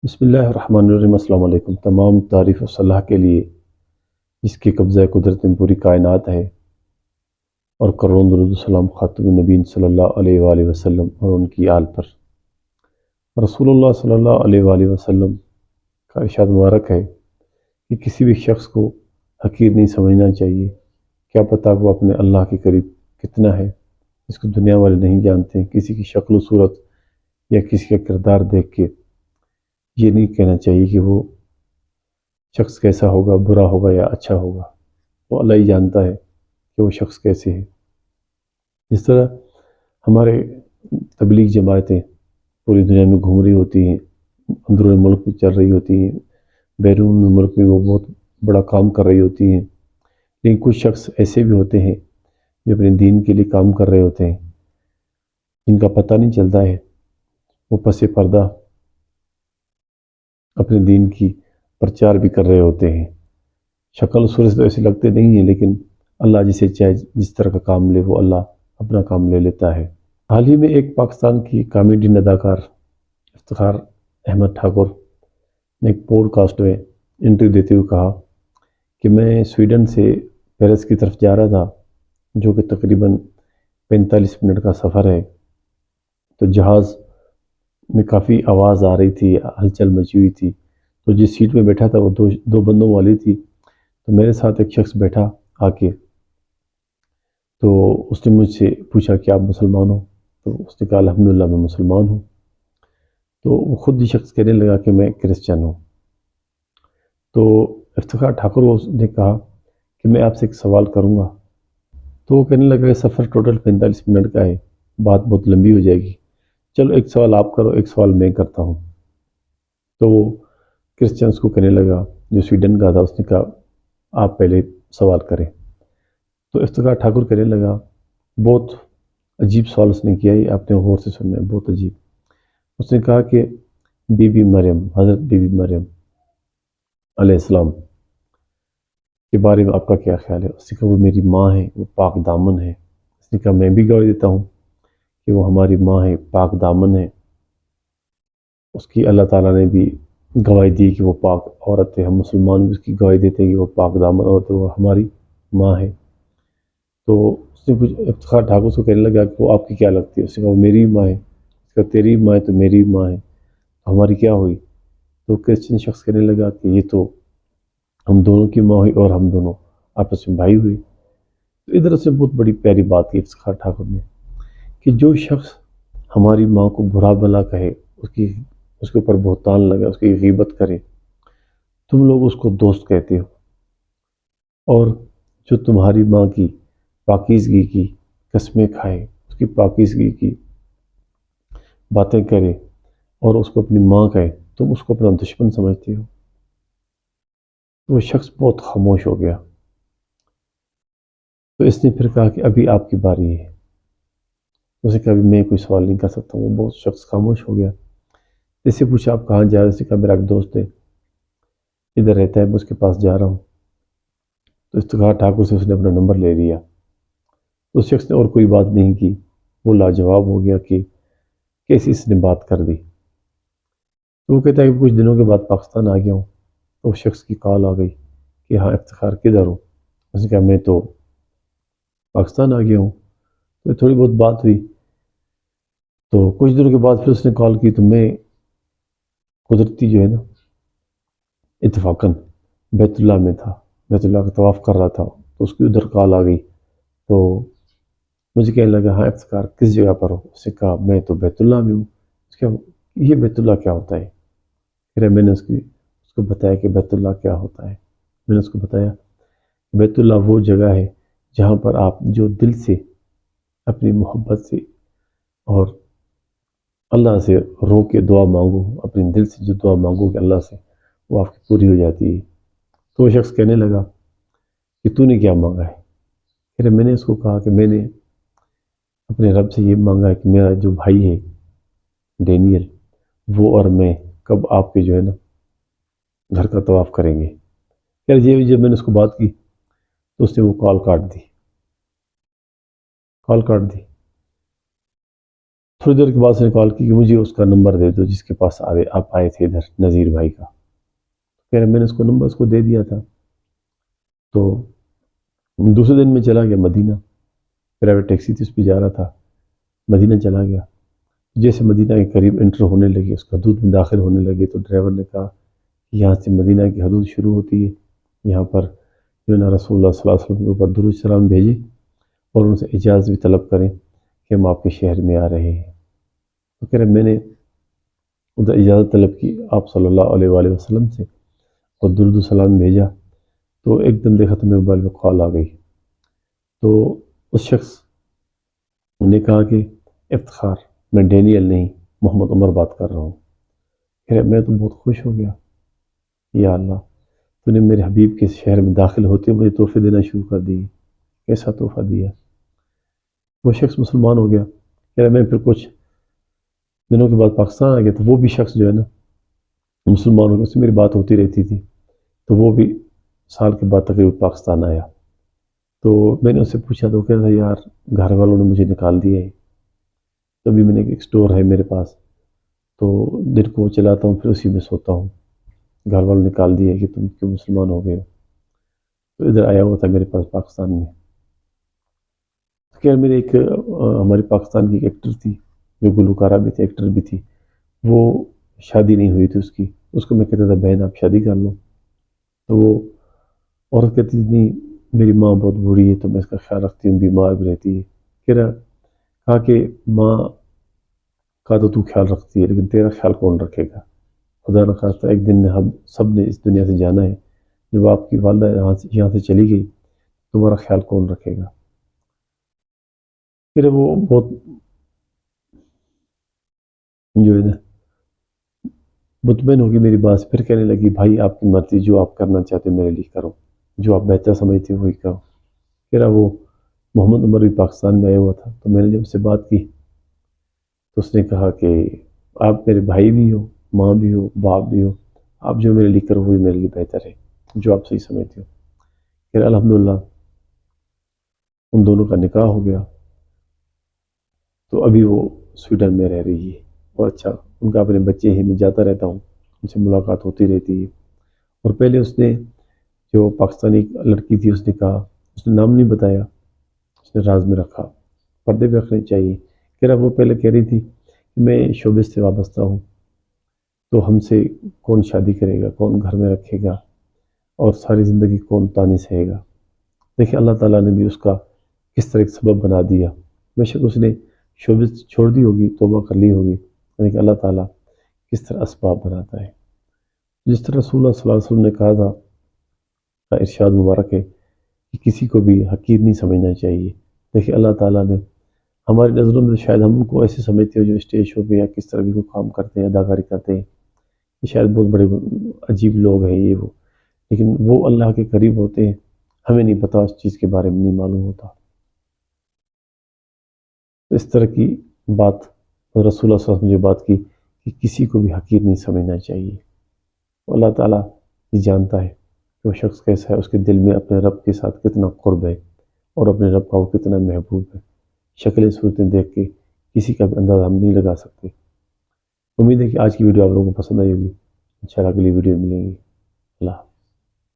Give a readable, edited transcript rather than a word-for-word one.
بسم اللہ الرحمن الرحیم۔ السلام علیکم۔ تمام تعریف و صلاح کے لیے جس کے قبضہ قدرت میں پوری کائنات ہے، اور کروڑوں درود و سلام خاتم النبیین صلی اللہ علیہ وآلہ وسلم اور ان کی آل پر۔ رسول اللہ صلی اللہ علیہ وآلہ وسلم کا ارشاد مبارک ہے کہ کسی بھی شخص کو حقیر نہیں سمجھنا چاہیے۔ کیا پتہ وہ اپنے اللہ کے قریب کتنا ہے، اس کو دنیا والے نہیں جانتے ہیں۔ کسی کی شکل و صورت یا کسی کا کردار دیکھ کے یہ نہیں کہنا چاہیے کہ وہ شخص کیسا ہوگا، برا ہوگا یا اچھا ہوگا۔ وہ اللہ ہی جانتا ہے کہ وہ شخص کیسے ہے۔ جس طرح ہمارے تبلیغ جماعتیں پوری دنیا میں گھوم رہی ہوتی ہیں، اندرون ملک میں چل رہی ہوتی ہیں، بیرون ملک میں وہ بہت بڑا کام کر رہی ہوتی ہیں، لیکن کچھ شخص ایسے بھی ہوتے ہیں جو اپنے دین کے لیے کام کر رہے ہوتے ہیں، جن کا پتہ نہیں چلتا ہے۔ وہ پس پردہ اپنے دین کی پرچار بھی کر رہے ہوتے ہیں۔ شکل و صورت تو ایسے لگتے نہیں ہیں، لیکن اللہ جسے چاہے جس طرح کا کام لے، وہ اللہ اپنا کام لے لیتا ہے۔ حال ہی میں ایک پاکستان کی کامیڈی اداکار افتخار احمد ٹھاکر نے ایک پوڈ کاسٹ میں انٹرویو دیتے ہوئے کہا کہ میں سویڈن سے پیرس کی طرف جا رہا تھا، جو کہ تقریباً 45 منٹ کا سفر ہے۔ تو جہاز میں کافی آواز آ رہی تھی، ہلچل مچی ہوئی تھی۔ تو جس سیٹ میں بیٹھا تھا وہ دو بندوں والی تھی۔ تو میرے ساتھ ایک شخص بیٹھا آ کے، تو اس نے مجھ سے پوچھا کہ آپ مسلمان ہو؟ تو اس نے کہا الحمدللہ میں مسلمان ہوں۔ تو وہ خود ہی شخص کہنے لگا کہ میں کرسچن ہوں۔ تو افتخار ٹھاکر نے کہا کہ میں آپ سے ایک سوال کروں گا۔ تو وہ کہنے لگا کہ سفر ٹوٹل 45 منٹ کا ہے، بات بہت لمبی ہو جائے گی، چلو ایک سوال آپ کرو، ایک سوال میں کرتا ہوں۔ تو وہ کرسچنس کو کہنے لگا، جو سویڈن کا تھا، اس نے کہا آپ پہلے سوال کریں۔ تو افتخار ٹھاکر کہنے لگا بہت عجیب سوال اس نے کیا، یہ آپ نے غور سے سننا ہے، بہت عجیب۔ اس نے کہا کہ بی بی مریم، حضرت بی بی مریم علیہ السلام کے بارے میں آپ کا کیا خیال ہے؟ اس نے کہا وہ میری ماں ہے، وہ پاک دامن ہے۔ اس نے کہا میں بھی گواہی دیتا ہوں کہ وہ ہماری ماں ہے، پاک دامن ہے۔ اس کی اللہ تعالیٰ نے بھی گواہی دی کہ وہ پاک عورت ہے۔ ہم مسلمان بھی اس کی گواہی دیتے ہیں کہ وہ پاک دامن عورت ہے، وہ ہماری ماں ہے۔ تو اس نے کچھ افتخار ٹھاکر کو کہنے لگا کہ وہ آپ کی کیا لگتی ہے؟ اس نے کہا وہ میری ماں ہے۔ اس کا تیری ماں ہے تو میری ماں ہے، تو ہماری کیا ہوئی؟ تو کرسچن شخص کہنے لگا کہ یہ تو ہم دونوں کی ماں ہوئی اور ہم دونوں آپس میں بھائی ہوئی۔ تو ادھر سے بہت بڑی پیاری بات کی افتخار ٹھاکر نے کہ جو شخص ہماری ماں کو برا بھلا کہے، اس کے اوپر بہتان لگے، اس کی غیبت کرے، تم لوگ اس کو دوست کہتے ہو، اور جو تمہاری ماں کی پاکیزگی کی قسمیں کھائے، اس کی پاکیزگی کی باتیں کرے اور اس کو اپنی ماں کہے، تم اس کو اپنا دشمن سمجھتے ہو۔ وہ شخص بہت خاموش ہو گیا۔ تو اس نے پھر کہا کہ ابھی آپ کی باری ہے۔ اسے کہا میں کوئی سوال نہیں کر سکتا ہوں۔ وہ بہت شخص خاموش ہو گیا۔ اس سے پوچھا آپ کہاں جا رہے؟ اس نے کہا میرا ایک دوست ہے، ادھر رہتا ہے، میں اس کے پاس جا رہا ہوں۔ تو افتخار ٹھاکر سے اس نے اپنا نمبر لے لیا۔ اس شخص نے اور کوئی بات نہیں کی، وہ لاجواب ہو گیا کہ کیسے اس نے بات کر دی۔ تو وہ کہتا ہے کہ کچھ دنوں کے بعد پاکستان آ گیا ہوں، تو اس شخص کی کال آ گئی کہ ہاں افتخار کدھر ہو؟ اس نے کہا میں تو پاکستان آ گیا ہوں۔ تو تھوڑی بہت بات ہوئی۔ تو کچھ دنوں کے بعد پھر اس نے کال کی، تو میں قدرتی جو ہے نا اتفاقاً بیت اللہ میں تھا، بیت اللہ کا طواف کر رہا تھا، تو اس کی ادھر کال آ گئی۔ تو مجھے کہنے لگا ہاں افتخار کس جگہ پر ہو؟ اس نے کہا میں تو بیت اللہ میں ہوں۔ اس کا یہ بیت اللہ کیا ہوتا ہے؟ پھر میں نے اس کو بتایا کہ بیت اللہ کیا ہوتا ہے۔ میں نے اس کو بتایا بیت اللہ وہ جگہ ہے جہاں پر آپ جو دل سے اپنی محبت سے اور اللہ سے رو کے دعا مانگو، اپنے دل سے جو دعا مانگو کہ اللہ سے، وہ آپ کی پوری ہو جاتی ہے۔ تو وہ شخص کہنے لگا کہ تو نے کیا مانگا ہے؟ پھر میں نے اس کو کہا کہ میں نے اپنے رب سے یہ مانگا ہے کہ میرا جو بھائی ہے ڈینیل، وہ اور میں کب آپ کے جو ہے نا گھر کا طواف کریں گے۔ یار یہ جب میں نے اس کو بات کی تو اس نے وہ کال کاٹ دی۔ تھوڑی دیر کے بعد اس نے کال کی کہ مجھے اس کا نمبر دے دو جس کے پاس آپ آئے تھے ادھر، نذیر بھائی کا۔ کہہ رہے میں نے اس کو نمبر اس کو دے دیا تھا۔ تو دوسرے دن میں چلا گیا مدینہ، پرائیویٹ ٹیکسی تھی اس پہ جا رہا تھا، مدینہ چلا گیا۔ جیسے مدینہ کے قریب انٹر ہونے لگے، اس کا حدود میں داخل ہونے لگے، تو ڈرائیور نے کہا کہ یہاں سے مدینہ کی حدود شروع ہوتی ہے، یہاں پر جو نا رسول اللہ صلی اللہ علیہ وسلم کے اوپر درود سلام بھیجیں اور ان سے اجازت بھی طلب کریں کہ ہم آپ کے شہر میں آ رہے ہیں۔ تو کہہ رہے میں نے ادھر اجازت طلب کی آپ صلی اللہ علیہ وآلہ وسلم سے اور درود السلام بھیجا، تو ایک دم دیکھا تو میرے موبائل میں کال آ گئی۔ تو اس شخص نے کہا کہ افتخار، میں ڈینیل نہیں محمد عمر بات کر رہا ہوں۔ کہہ رہے میں تو بہت خوش ہو گیا، یا اللہ تو نے میرے حبیب کے شہر میں داخل ہوتے مجھے تحفے دینا شروع کر دی، کیسا تحفہ دیا۔ وہ شخص مسلمان ہو گیا۔ کہہ رہا میں پھر کچھ دنوں کے بعد پاکستان آ گیا، تو وہ بھی شخص جو ہے نا مسلمان ہو گیا، اس سے میری بات ہوتی رہتی تھی، تو وہ بھی سال کے بعد تقریباً پاکستان آیا۔ تو میں نے اس سے پوچھا تو کہہ رہا یار گھر والوں نے مجھے نکال دیا ہے، تبھی میں نے ایک اسٹور ہے میرے پاس، تو دن کو چلاتا ہوں پھر اسی میں سوتا ہوں، گھر والوں نکال دیا کہ تم کیوں مسلمان ہو گئے ہو۔ تو ادھر آیا ہوا تھا میرے پاس پاکستان میں۔ خیر میرے ایک ہمارے پاکستان کی ایک ایکٹر تھی جو گلوکارہ بھی تھی ایکٹر بھی تھی، وہ شادی نہیں ہوئی تھی اس کو میں کہتا تھا بہن آپ شادی کر لو، تو وہ عورت کہتی تھی نہیں میری ماں بہت بوڑھی ہے تو میں اس کا خیال رکھتی ہوں، بیمار بھی رہتی ہے۔ کہا کہ ماں کا تو خیال رکھتی ہے لیکن تیرا خیال کون رکھے گا، خدا نخواستہ ایک دن ہم سب نے اس دنیا سے جانا ہے، جب آپ کی والدہ یہاں سے چلی گئی تمہارا خیال کون رکھے گا۔ پھر وہ بہت جو ہے نا مطمئن ہوگی میری بات سے، پھر کہنے لگی بھائی آپ کی مرضی، جو آپ کرنا چاہتے ہو میرے لیے کرو، جو آپ بہتر سمجھتے ہو وہی کرو۔ پھر وہ محمد عمر بھی پاکستان میں آیا ہوا تھا، تو میں نے جب اس سے بات کی تو اس نے کہا کہ آپ میرے بھائی بھی ہو، ماں بھی ہو، باپ بھی ہو، آپ جو میرے لیے کرو وہی میرے لیے بہتر ہے، جو آپ صحیح سمجھتے ہو۔ پھر الحمدللہ ان دونوں کا نکاح ہو گیا، تو ابھی وہ سویڈن میں رہ رہی ہے، اور اچھا ان کا اپنے بچے ہیں، میں جاتا رہتا ہوں، ان سے ملاقات ہوتی رہتی ہے۔ اور پہلے اس نے جو پاکستانی لڑکی تھی اس نے کہا، اس نے نام نہیں بتایا، اس نے راز میں رکھا، پردے پہ رکھنے چاہیے۔ کہہ رہا وہ پہلے کہہ رہی تھی کہ میں شعبے سے وابستہ ہوں، تو ہم سے کون شادی کرے گا، کون گھر میں رکھے گا، اور ساری زندگی کون تانی سہے گا۔ دیکھیں اللہ تعالیٰ نے بھی اس کا کس طرح ایک سبب بنا دیا، بے شک اس نے شعبے چھوڑ دی ہوگی، توبہ کر لی ہوگی، لیکن اللہ تعالیٰ کس طرح اسباب بناتا ہے۔ جس طرح رسول اللہ صلی اللہ علیہ وسلم نے کہا تھا، ارشاد مبارک ہے کہ کسی کو بھی حقیر نہیں سمجھنا چاہیے۔ دیکھیں اللہ تعالیٰ نے ہماری نظروں میں شاید ہم ان کو ایسے سمجھتے ہو جو اسٹیج شو پہ یا کس طرح بھی کوئی کام کرتے ہیں، اداکاری کرتے ہیں، یہ شاید بہت بڑے عجیب لوگ ہیں یہ وہ، لیکن وہ اللہ کے قریب ہوتے ہیں، ہمیں نہیں پتہ، اس چیز کے بارے میں نہیں معلوم ہوتا۔ اس طرح کی بات رسول اللہ صلی اللہ علیہ وسلم نے جو بات کی کہ کسی کو بھی حقیر نہیں سمجھنا چاہیے۔ اللہ تعالیٰ یہ جانتا ہے کہ وہ شخص کیسا ہے، اس کے دل میں اپنے رب کے ساتھ کتنا قرب ہے اور اپنے رب کا وہ کتنا محبوب ہے۔ شکلیں صورتیں دیکھ کے کسی کا بھی اندازہ ہم نہیں لگا سکتے۔ امید ہے کہ آج کی ویڈیو آپ لوگوں کو پسند آئی ہوگی، انشاءاللہ اگلی ویڈیو ملیں گی۔ اللہ